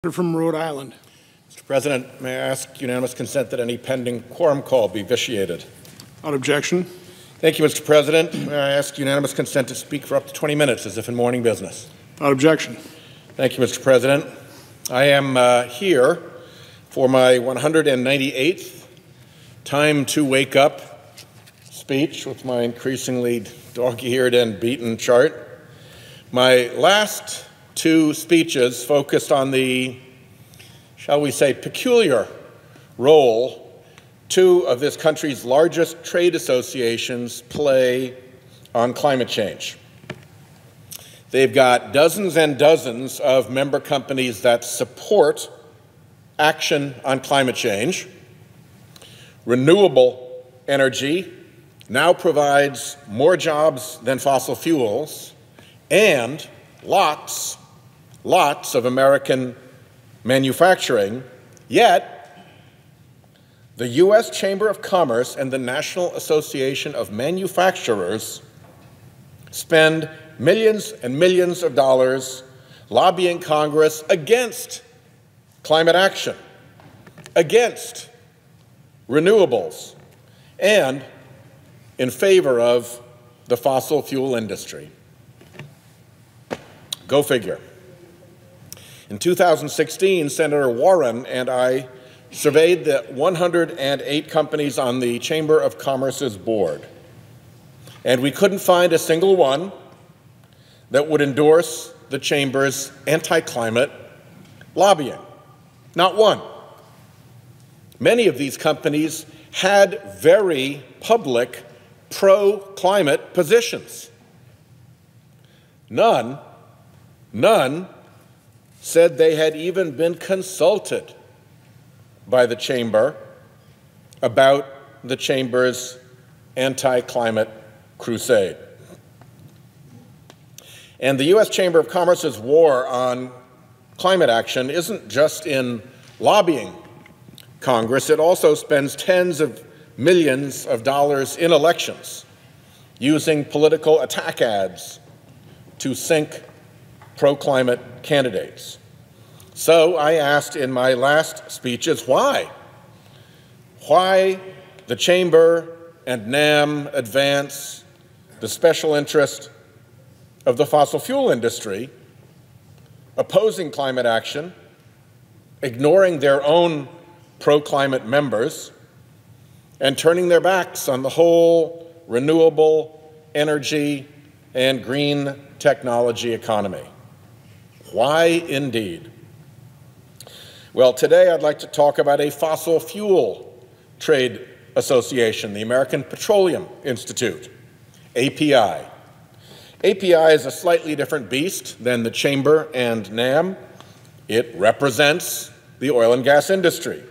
From Rhode Island. Mr. President, may I ask unanimous consent that any pending quorum call be vitiated? Without objection. Thank you, Mr. President. May I ask unanimous consent to speak for up to 20 minutes as if in morning business? Without objection. Thank you, Mr. President. I am here for my 198th time to wake up speech with my increasingly dog-eared and beaten chart. My last two speeches focused on the, shall we say, peculiar role two of this country's largest trade associations play on climate change. They've got dozens and dozens of member companies that support action on climate change. Renewable energy now provides more jobs than fossil fuels, and lots of American manufacturing, yet the U.S. Chamber of Commerce and the National Association of Manufacturers spend millions and millions of dollars lobbying Congress against climate action, against renewables, and in favor of the fossil fuel industry. Go figure. In 2016, Senator Warren and I surveyed the 108 companies on the Chamber of Commerce's board, and we couldn't find a single one that would endorse the Chamber's anti-climate lobbying. Not one. Many of these companies had very public pro-climate positions. None said they had even been consulted by the Chamber about the Chamber's anti-climate crusade. And the U.S. Chamber of Commerce's war on climate action isn't just in lobbying Congress, it also spends tens of millions of dollars in elections using political attack ads to sink pro-climate candidates. So I asked in my last speeches why the Chamber and NAM advance the special interest of the fossil fuel industry, opposing climate action, ignoring their own pro-climate members, and turning their backs on the whole renewable energy and green technology economy. Why indeed? Well, today I'd like to talk about a fossil fuel trade association, the American Petroleum Institute, API. API is a slightly different beast than the Chamber and NAM. It represents the oil and gas industry.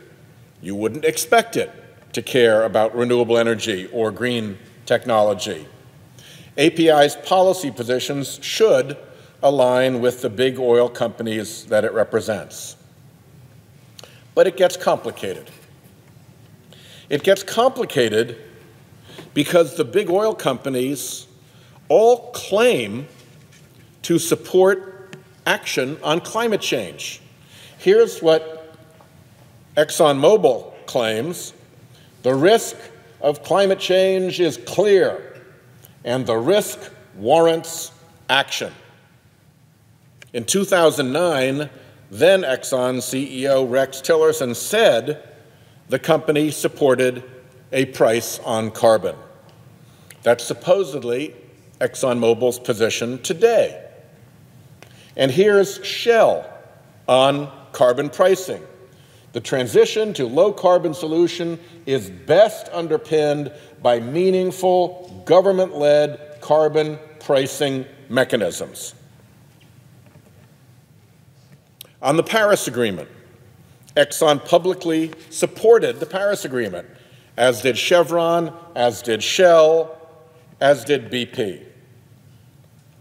You wouldn't expect it to care about renewable energy or green technology. API's policy positions should align with the big oil companies that it represents. But it gets complicated. It gets complicated because the big oil companies all claim to support action on climate change. Here's what ExxonMobil claims: the risk of climate change is clear, and the risk warrants action. In 2009, then Exxon CEO Rex Tillerson said the company supported a price on carbon. That's supposedly ExxonMobil's position today. And here's Shell on carbon pricing. The transition to low-carbon solution is best underpinned by meaningful government-led carbon pricing mechanisms. On the Paris Agreement, Exxon publicly supported the Paris Agreement, as did Chevron, as did Shell, as did BP.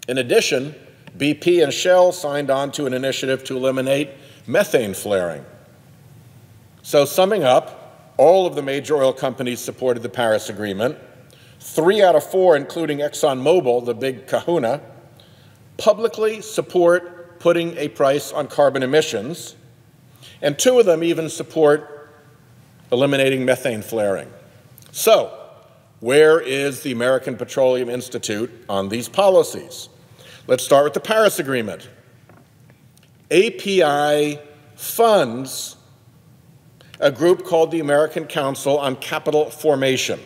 In addition, BP and Shell signed on to an initiative to eliminate methane flaring. So summing up, all of the major oil companies supported the Paris Agreement. 3 out of 4, including ExxonMobil, the big kahuna, publicly support putting a price on carbon emissions, And 2 of them even support eliminating methane flaring. So, where is the American Petroleum Institute on these policies? Let's start with the Paris Agreement. API funds a group called the American Council on Capital Formation,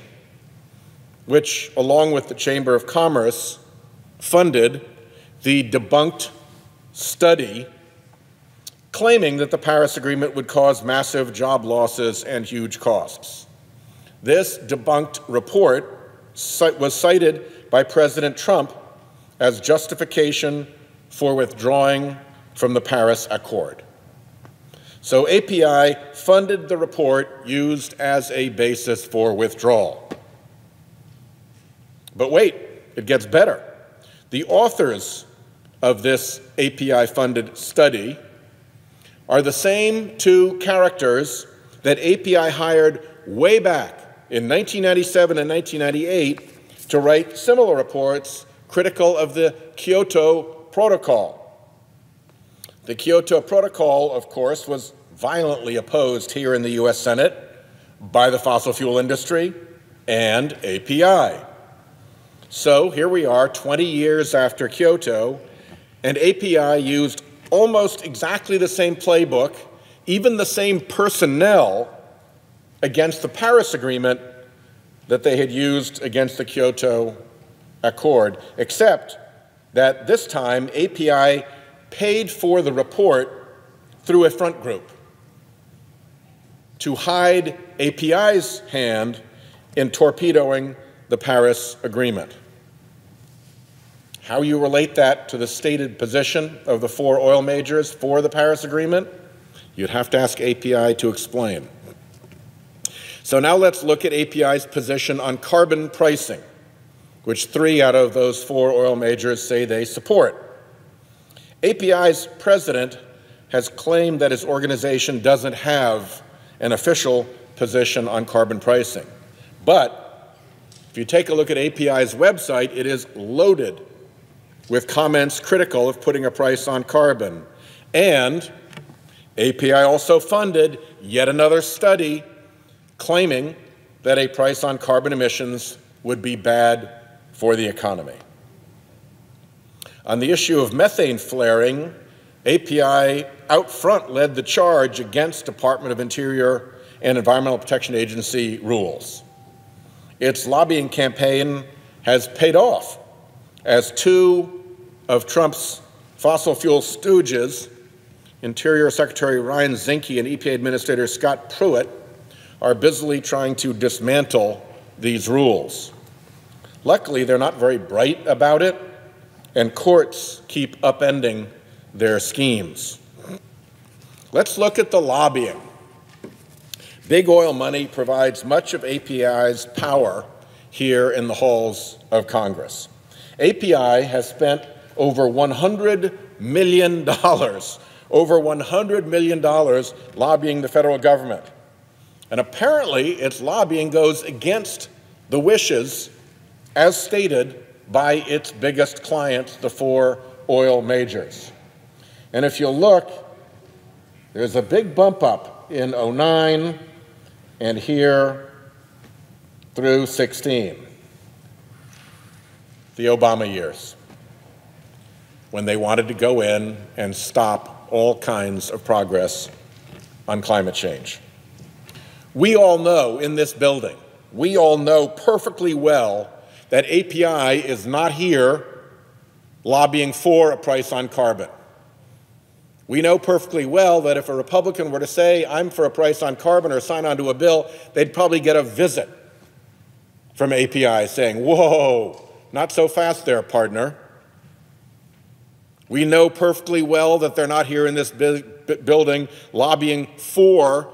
which, along with the Chamber of Commerce, funded the debunked study claiming that the Paris Agreement would cause massive job losses and huge costs. This debunked report was cited by President Trump as justification for withdrawing from the Paris Accord. So API funded the report used as a basis for withdrawal. But wait, it gets better. The authors of this API-funded study are the same 2 characters that API hired way back in 1997 and 1998 to write similar reports critical of the Kyoto Protocol. The Kyoto Protocol, of course, was violently opposed here in the U.S. Senate by the fossil fuel industry and API. So here we are 20 years after Kyoto, and API used almost exactly the same playbook, even the same personnel against the Paris Agreement that they had used against the Kyoto Accord, except that this time API paid for the report through a front group to hide API's hand in torpedoing the Paris Agreement. How you relate that to the stated position of the 4 oil majors for the Paris Agreement, you'd have to ask API to explain. So now let's look at API's position on carbon pricing, which 3 out of those 4 oil majors say they support. API's president has claimed that his organization doesn't have an official position on carbon pricing. But if you take a look at API's website, it is loaded with comments critical of putting a price on carbon. And API also funded yet another study claiming that a price on carbon emissions would be bad for the economy. On the issue of methane flaring, API out front led the charge against Department of Interior and Environmental Protection Agency rules. Its lobbying campaign has paid off, as 2 of Trump's fossil fuel stooges, Interior Secretary Ryan Zinke and EPA Administrator Scott Pruitt, are busily trying to dismantle these rules. Luckily, they're not very bright about it, and courts keep upending their schemes. Let's look at the lobbying. Big oil money provides much of API's power here in the halls of Congress. API has spent over $100 million, lobbying the federal government. And apparently, its lobbying goes against the wishes, as stated by its biggest clients, the 4 oil majors. And if you look, there's a big bump up in 2009 and here through 2016, the Obama years, when they wanted to go in and stop all kinds of progress on climate change. We all know in this building, we all know perfectly well that API is not here lobbying for a price on carbon. We know perfectly well that if a Republican were to say, I'm for a price on carbon or sign on to a bill, they'd probably get a visit from API saying, whoa, not so fast there, partner. We know perfectly well that they're not here in this building lobbying for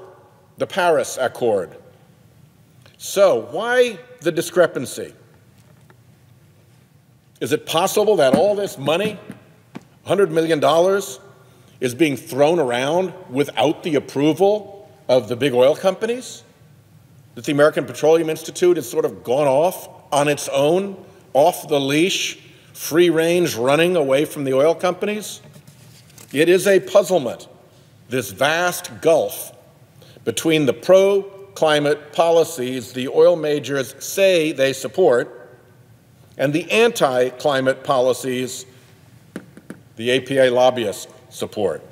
the Paris Accord. So why the discrepancy? Is it possible that all this money, $100 million, is being thrown around without the approval of the big oil companies? That the American Petroleum Institute has sort of gone off on its own, off the leash, free range running away from the oil companies? It is a puzzlement this vast gulf between the pro-climate policies the oil majors say they support and the anti-climate policies the APA lobbyists support.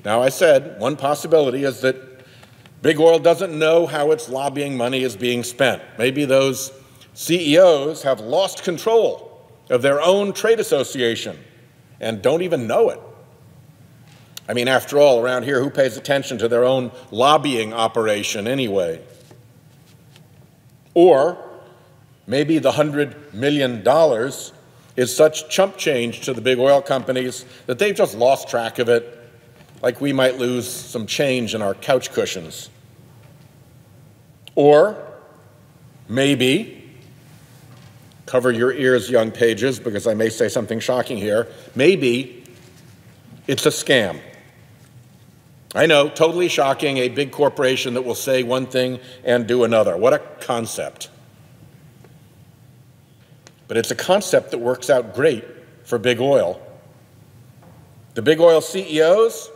Now, I said one possibility is that Big Oil doesn't know how its lobbying money is being spent. Maybe those CEOs have lost control of their own trade association and don't even know it. I mean, after all, around here, who pays attention to their own lobbying operation anyway? Or maybe the $100 million is such chump change to the big oil companies that they've just lost track of it, like we might lose some change in our couch cushions. Or maybe, cover your ears, young pages, because I may say something shocking here, maybe it's a scam. I know, totally shocking, a big corporation that will say one thing and do another. What a concept. But it's a concept that works out great for big oil. The big oil CEOs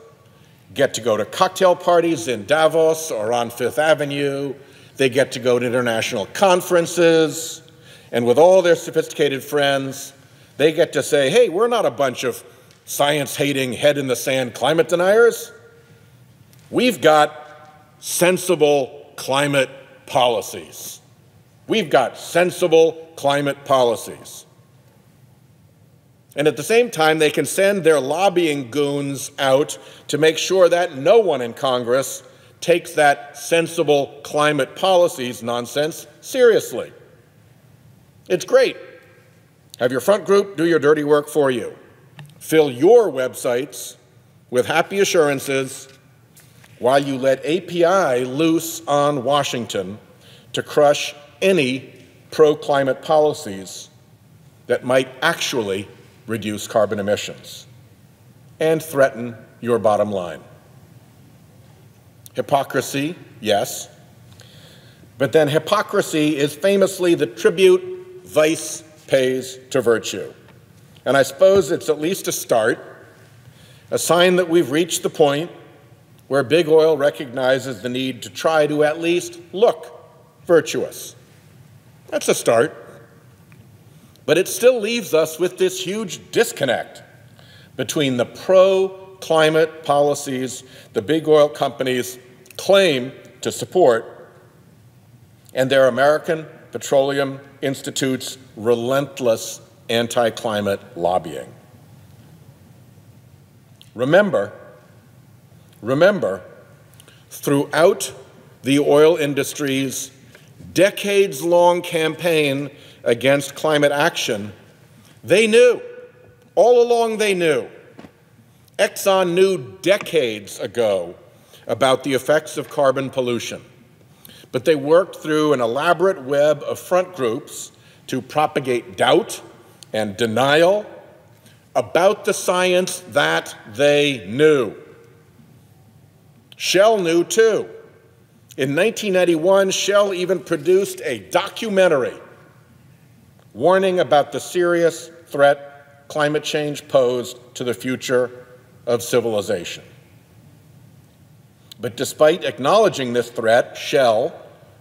get to go to cocktail parties in Davos or on Fifth Avenue. They get to go to international conferences. And with all their sophisticated friends, they get to say, hey, we're not a bunch of science-hating, head-in-the-sand climate deniers. We've got sensible climate policies. We've got sensible climate policies. And at the same time, they can send their lobbying goons out to make sure that no one in Congress takes that sensible climate policies nonsense seriously. It's great. Have your front group do your dirty work for you. Fill your websites with happy assurances while you let API loose on Washington to crush any pro-climate policies that might actually reduce carbon emissions and threaten your bottom line. Hypocrisy, yes, but then hypocrisy is famously the tribute vice pays to virtue. And I suppose it's at least a start, a sign that we've reached the point where big oil recognizes the need to try to at least look virtuous. That's a start. But it still leaves us with this huge disconnect between the pro-climate policies the big oil companies claim to support and their American Petroleum Institute's relentless anti-climate lobbying. Remember, throughout the oil industry's decades-long campaign against climate action, they knew, all along they knew. Exxon knew decades ago about the effects of carbon pollution, but they worked through an elaborate web of front groups to propagate doubt and denial about the science that they knew. Shell knew too. In 1991, Shell even produced a documentary warning about the serious threat climate change posed to the future of civilization. But despite acknowledging this threat, Shell,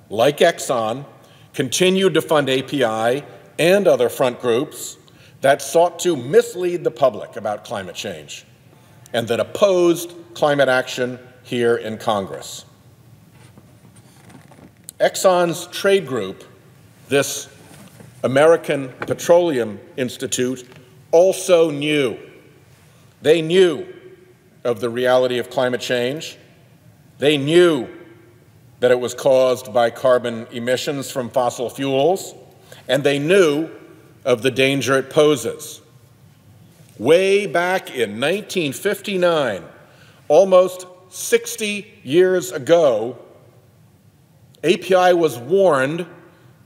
like Exxon, continued to fund API and other front groups that sought to mislead the public about climate change and that opposed climate action here in Congress. Exxon's trade group, this American Petroleum Institute, also knew. They knew of the reality of climate change. They knew that it was caused by carbon emissions from fossil fuels, and they knew of the danger it poses. Way back in 1959, almost 60 years ago, API was warned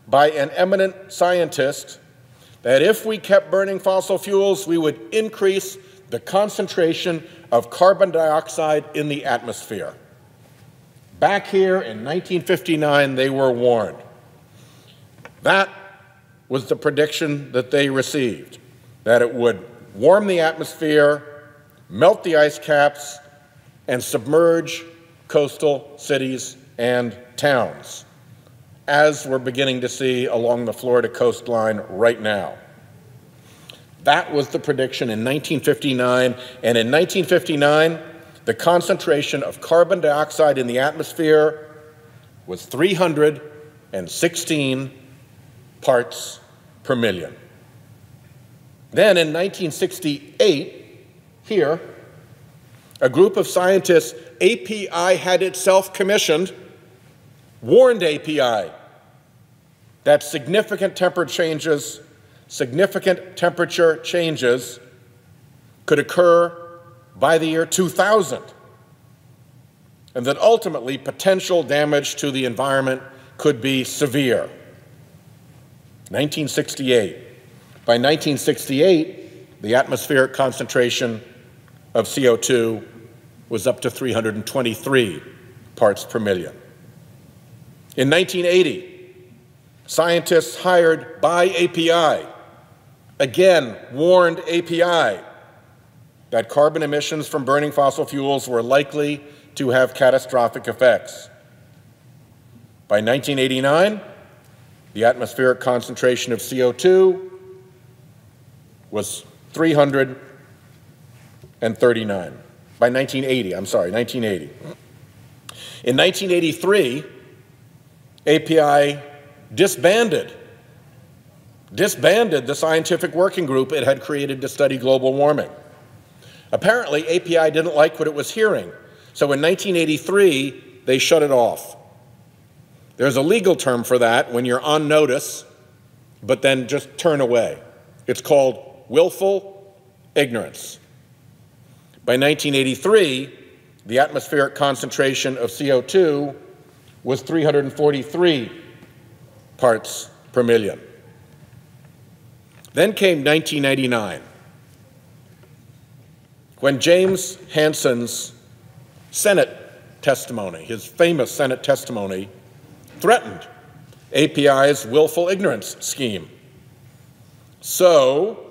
by an eminent scientist that if we kept burning fossil fuels, we would increase the concentration of carbon dioxide in the atmosphere. Back here in 1959, they were warned. That was the prediction that they received, that it would warm the atmosphere, melt the ice caps, and submerge coastal cities and towns, as we're beginning to see along the Florida coastline right now. That was the prediction in 1959, and in 1959, the concentration of carbon dioxide in the atmosphere was 316 parts per million. Then in 1968, here, a group of scientists API had itself commissioned, warned API that significant temperature changes could occur by the year 2000, and that ultimately potential damage to the environment could be severe. 1968. By 1968, the atmospheric concentration of CO2 was up to 323 parts per million. In 1980, scientists hired by API again warned API that carbon emissions from burning fossil fuels were likely to have catastrophic effects. By 1989, the atmospheric concentration of CO2 was 339. By 1980. In 1983, API disbanded the scientific working group it had created to study global warming. Apparently, API didn't like what it was hearing, so in 1983, they shut it off. There's a legal term for that when you're on notice, but then just turn away. It's called willful ignorance. By 1983, the atmospheric concentration of CO2 was 343 parts per million. Then came 1999, when James Hansen's Senate testimony, his famous Senate testimony, threatened API's willful ignorance scheme. So,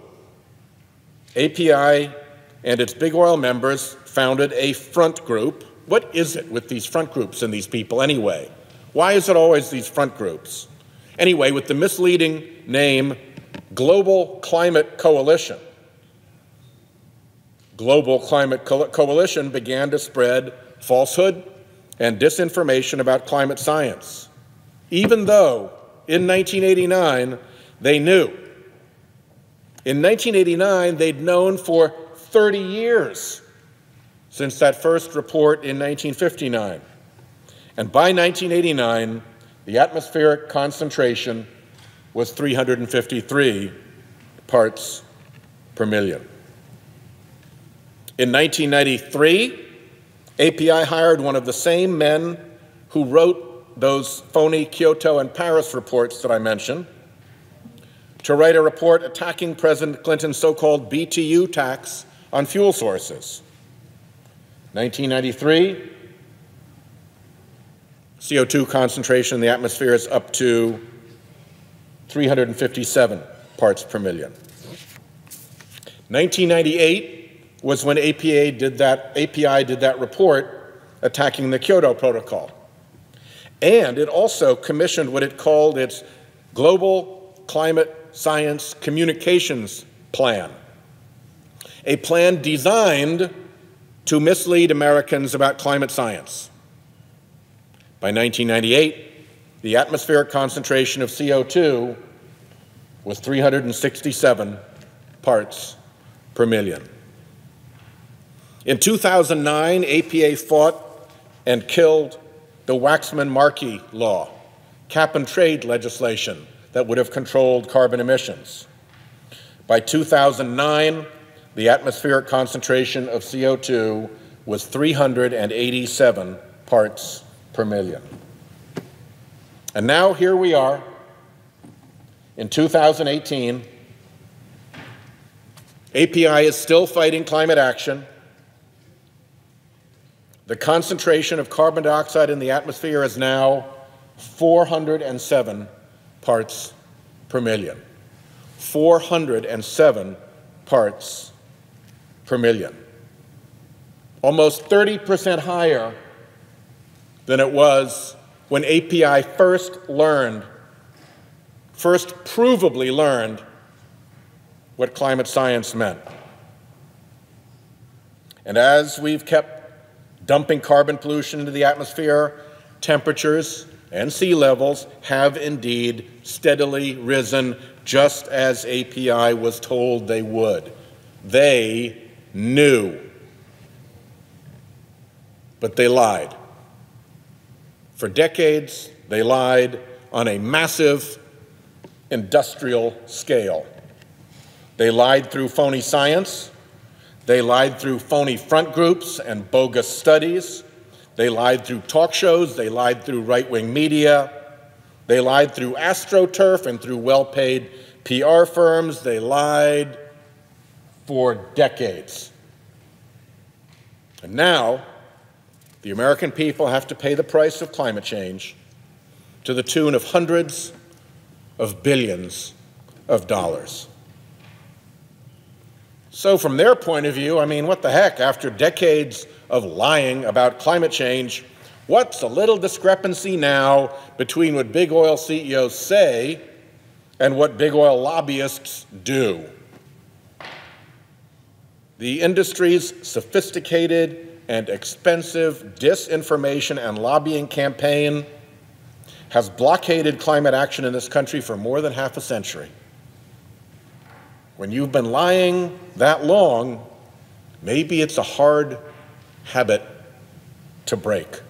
API and its big oil members founded a front group. What is it with these front groups and these people anyway? Why is it always these front groups? Anyway, with the misleading name Global Climate Coalition. Global Climate Coalition began to spread falsehood and disinformation about climate science, even though in 1989 they knew. In 1989, they'd known for 30 years since that first report in 1959. And by 1989, the atmospheric concentration was 353 parts per million. In 1993, API hired one of the same men who wrote those phony Kyoto and Paris reports that I mentioned to write a report attacking President Clinton's so-called BTU tax on fuel sources. 1993, CO2 concentration in the atmosphere is up to 357 parts per million. 1998 was when API did that report attacking the Kyoto Protocol. And it also commissioned what it called its Global Climate Science Communications Plan, a plan designed to mislead Americans about climate science. By 1998, the atmospheric concentration of CO2 was 367 parts per million. In 2009, APA fought and killed the Waxman-Markey law, cap-and-trade legislation that would have controlled carbon emissions. By 2009, the atmospheric concentration of CO2 was 387 parts per million. And now here we are in 2018. API is still fighting climate action. The concentration of carbon dioxide in the atmosphere is now 407 parts per million. 407 parts per million. almost 30% higher than it was when API first provably learned what climate science meant. And as we've kept dumping carbon pollution into the atmosphere, temperatures and sea levels have indeed steadily risen, just as API was told they would. They knew, but they lied. For decades, they lied on a massive industrial scale. They lied through phony science. They lied through phony front groups and bogus studies. They lied through talk shows. They lied through right-wing media. They lied through AstroTurf and through well-paid PR firms. They lied for decades. And now, the American people have to pay the price of climate change to the tune of hundreds of billions of dollars. So from their point of view, I mean, what the heck? After decades of lying about climate change, what's a little discrepancy now between what big oil CEOs say and what big oil lobbyists do? The industry's sophisticated and expensive disinformation and lobbying campaign has blockaded climate action in this country for more than half a century. When you've been lying that long, maybe it's a hard habit to break.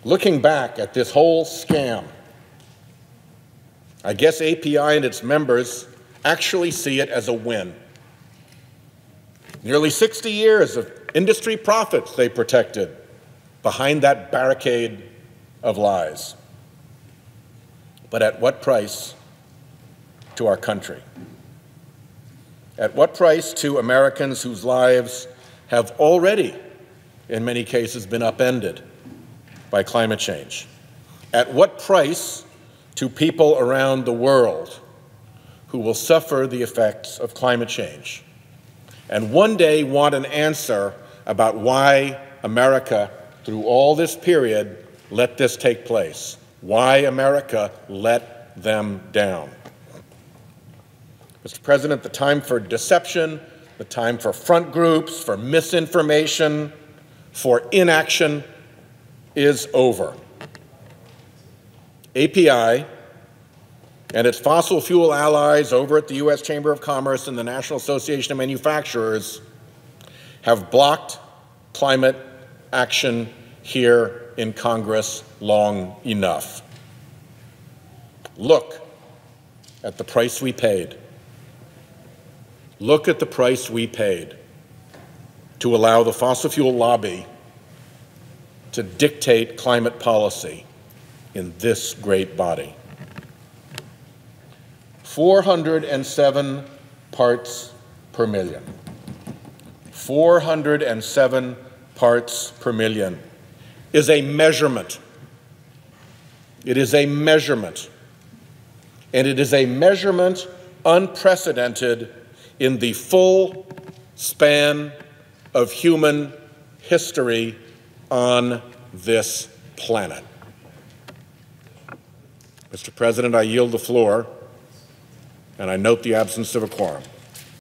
Looking back at this whole scam, I guess API and its members actually see it as a win. Nearly 60 years of industry profits they protected behind that barricade of lies. But at what price to our country? At what price to Americans whose lives have already, in many cases, been upended by climate change? At what price to people around the world who will suffer the effects of climate change and one day want an answer about why America, through all this period, let this take place? Why America let them down? Mr. President, the time for deception, the time for front groups, for misinformation, for inaction is over. API and its fossil fuel allies over at the U.S. Chamber of Commerce and the National Association of Manufacturers have blocked climate action here in Congress long enough. Look at the price we paid. Look at the price we paid to allow the fossil fuel lobby to dictate climate policy in this great body. 407 parts per million. 407 parts per million is a measurement. It is a measurement. And it is a measurement unprecedented in the full span of human history on this planet. Mr. President, I yield the floor, and I note the absence of a quorum.